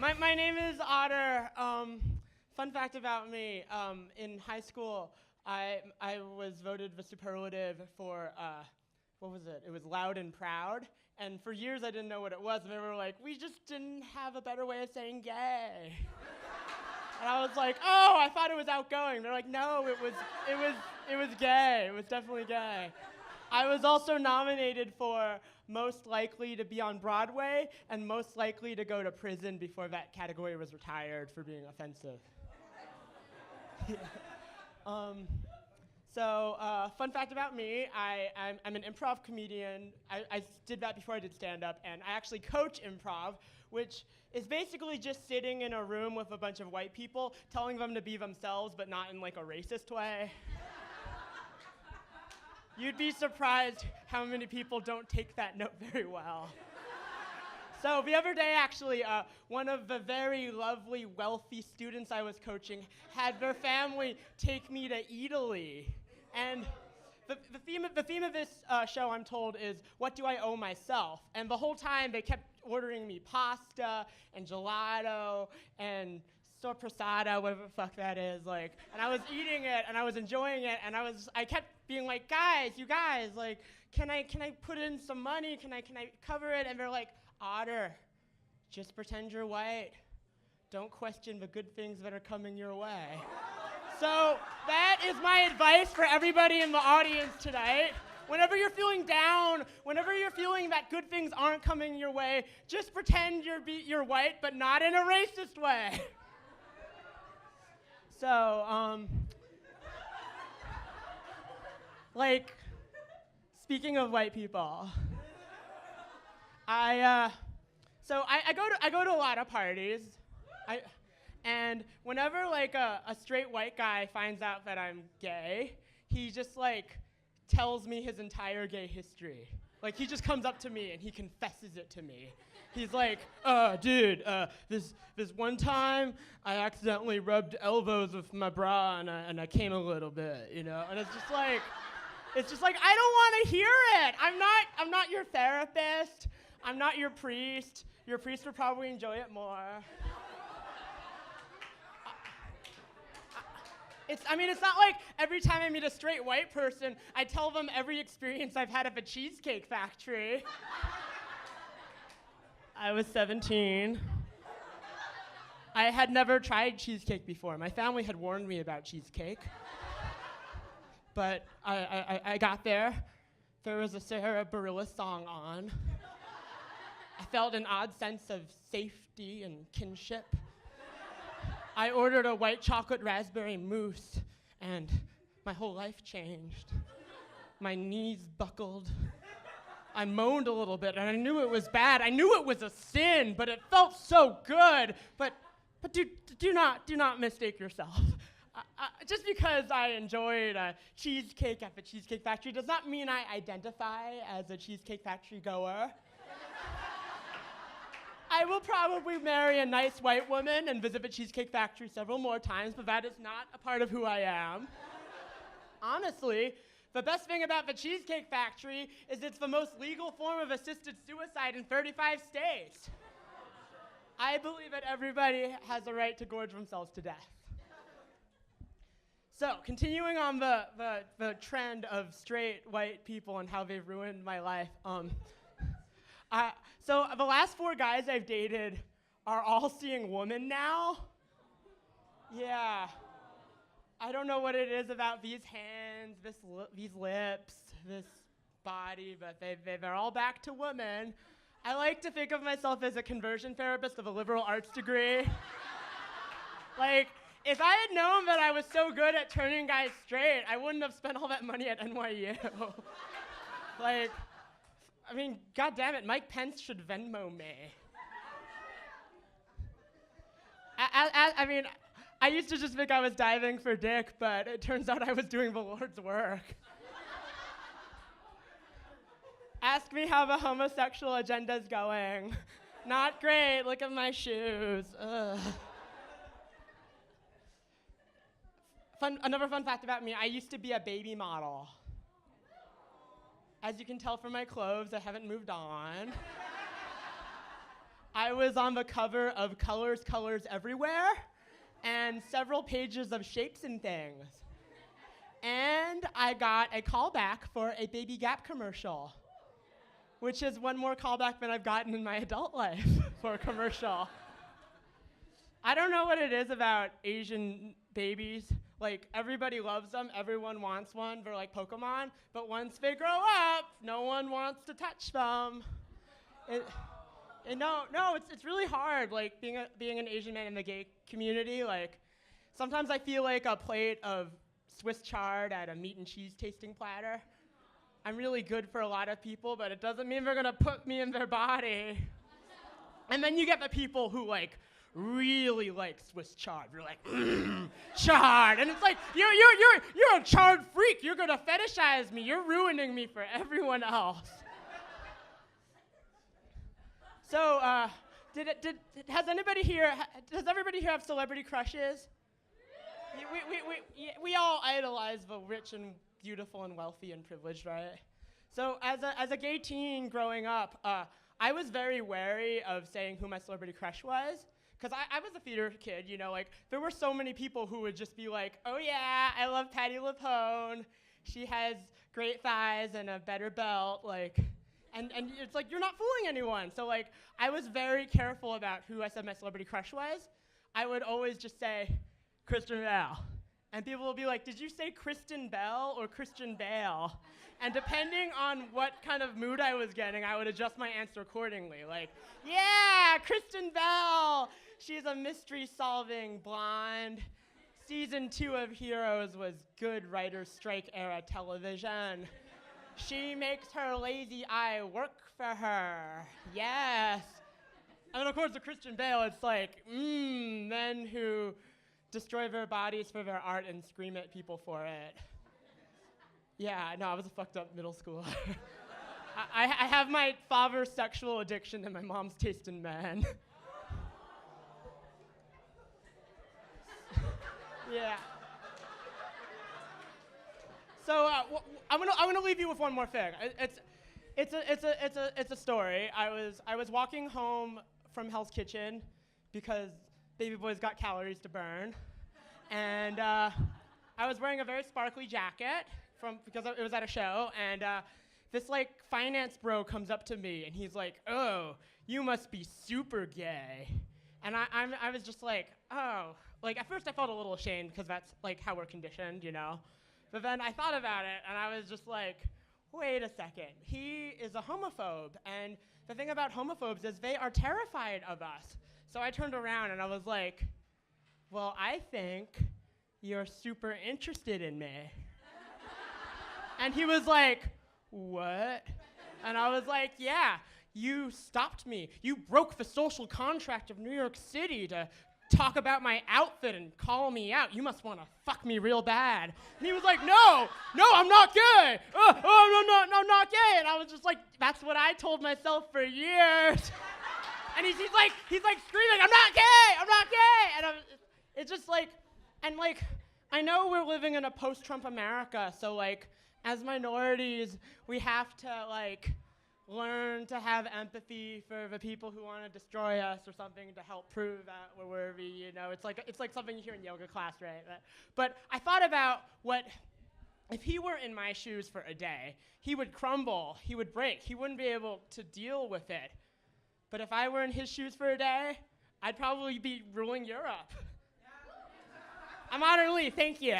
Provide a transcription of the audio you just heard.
My name is Otter. Fun fact about me, in high school, I was voted the superlative for, what was it? It was loud and proud. And for years I didn't know what it was, and they were like, we just didn't have a better way of saying gay. And I was like, oh, I thought it was outgoing. They're like, no, it was gay. It was definitely gay. I was also nominated for most likely to be on Broadway and most likely to go to prison before that category was retired for being offensive. Fun fact about me, I'm an improv comedian. I did that before I did stand-up, and I actually coach improv, which is basically just sitting in a room with a bunch of white people, telling them to be themselves, but not in like a racist way. You'd be surprised how many people don't take that note very well. So the other day, actually, one of the very lovely, wealthy students I was coaching had their family take me to Italy. And the theme of this show, I'm told, is what do I owe myself? And the whole time, they kept ordering me pasta and gelato and sorpressata, whatever the fuck that is, like, and I was eating it and I was enjoying it, and I kept being like, you guys, like, can I put in some money? Can I cover it? And they're like, Otter, just pretend you're white. Don't question the good things that are coming your way. So that is my advice for everybody in the audience tonight. Whenever you're feeling down, whenever you're feeling that good things aren't coming your way, just pretend you're white, but not in a racist way. So, like, speaking of white people, I go to a lot of parties, and whenever like a straight white guy finds out that I'm gay, he just like tells me his entire gay history. Like, he just comes up to me and he confesses it to me. He's like, dude, this one time I accidentally rubbed elbows with my bra and I came a little bit, you know? And it's just like I don't want to hear it. I'm not your therapist. I'm not your priest. Your priest would probably enjoy it more. It's not like every time I meet a straight white person, I tell them every experience I've had at the Cheesecake Factory. I was 17. I had never tried cheesecake before. My family had warned me about cheesecake. But I got there. There was a Sarah Bareilles song on. I felt an odd sense of safety and kinship. I ordered a white chocolate raspberry mousse, and my whole life changed. My knees buckled. I moaned a little bit, and I knew it was bad. I knew it was a sin, but it felt so good. But do not mistake yourself. Just because I enjoyed a cheesecake at the Cheesecake Factory does not mean I identify as a Cheesecake Factory goer. I will probably marry a nice white woman and visit the Cheesecake Factory several more times, but that is not a part of who I am. Honestly, the best thing about the Cheesecake Factory is it's the most legal form of assisted suicide in 35 states. I believe that everybody has a right to gorge themselves to death. So, continuing on the trend of straight white people and how they've ruined my life, so the last 4 guys I've dated are all seeing women now. Yeah. I don't know what it is about these hands, these lips, this body, but they're all back to women. I like to think of myself as a conversion therapist of a liberal arts degree. Like, if I had known that I was so good at turning guys straight, I wouldn't have spent all that money at NYU. Like, I mean, God damn it, Mike Pence should Venmo me. I used to just think I was diving for dick, but it turns out I was doing the Lord's work. Ask me how the homosexual agenda's going. Not great, look at my shoes. Ugh. Another fun fact about me, I used to be a baby model. As you can tell from my clothes, I haven't moved on. I was on the cover of Colors, Colors Everywhere, and several pages of Shapes and Things. And I got a callback for a Baby Gap commercial, which is one more callback than I've gotten in my adult life for a commercial. I don't know what it is about Asian babies. Like, everybody loves them, everyone wants one, they're like Pokemon, but once they grow up, no one wants to touch them. It's really hard, like, being an Asian man in the gay community. Like, sometimes I feel like a plate of Swiss chard at a meat and cheese tasting platter. I'm really good for a lot of people, but it doesn't mean they're gonna put me in their body. And then you get the people who, like, really like Swiss chard. You're like, chard. And it's like, you're a chard freak. You're gonna fetishize me. You're ruining me for everyone else. So, does everybody here have celebrity crushes? We all idolize the rich and beautiful and wealthy and privileged, right? So as a gay teen growing up, I was very wary of saying who my celebrity crush was. Because I was a theater kid, you know, like, there were so many people who would just be like, oh yeah, I love Patti LuPone. She has great thighs and a better belt, like, and it's like, you're not fooling anyone. So, like, I was very careful about who I said my celebrity crush was. I would always just say, Kristen Bell. And people will be like, did you say Kristen Bell or Christian Bale? And depending on what kind of mood I was getting, I would adjust my answer accordingly. Like, yeah, Kristen Bell. She's a mystery-solving blonde. Season 2 of Heroes was good writer's strike era television. She makes her lazy eye work for her. Yes. And then, of course, the Christian Bale, it's like, men who destroy their bodies for their art and scream at people for it. Yeah, no, I was a fucked up middle schooler. I have my father's sexual addiction and my mom's taste in men. Yeah. So I'm gonna leave you with one more thing. It's a story. I was walking home from Hell's Kitchen because baby boy's got calories to burn, and I was wearing a very sparkly jacket because it was at a show, and this like finance bro comes up to me and he's like, "Oh, you must be super gay," and I was just like, "Oh." Like, at first I felt a little ashamed because that's, like, how we're conditioned, you know? But then I thought about it, and I was just like, wait a second. He is a homophobe, and the thing about homophobes is they are terrified of us. So I turned around, and I was like, well, I think you're super interested in me. And he was like, what? And I was like, yeah, you stopped me. You broke the social contract of New York City to talk about my outfit and call me out. You must want to fuck me real bad. And he was like, no, I'm not gay. No, not gay. And I was just like, that's what I told myself for years. And he's like screaming, I'm not gay. And it's just like, and like, I know we're living in a post-Trump America, so like, as minorities, we have to like, learn to have empathy for the people who want to destroy us or something to help prove that we're worthy, you know. It's like something you hear in yoga class, right? But I thought about what, if he were in my shoes for a day, he would crumble, he would break, he wouldn't be able to deal with it. But if I were in his shoes for a day, I'd probably be ruling Europe. I'm Otter Lee, thank you.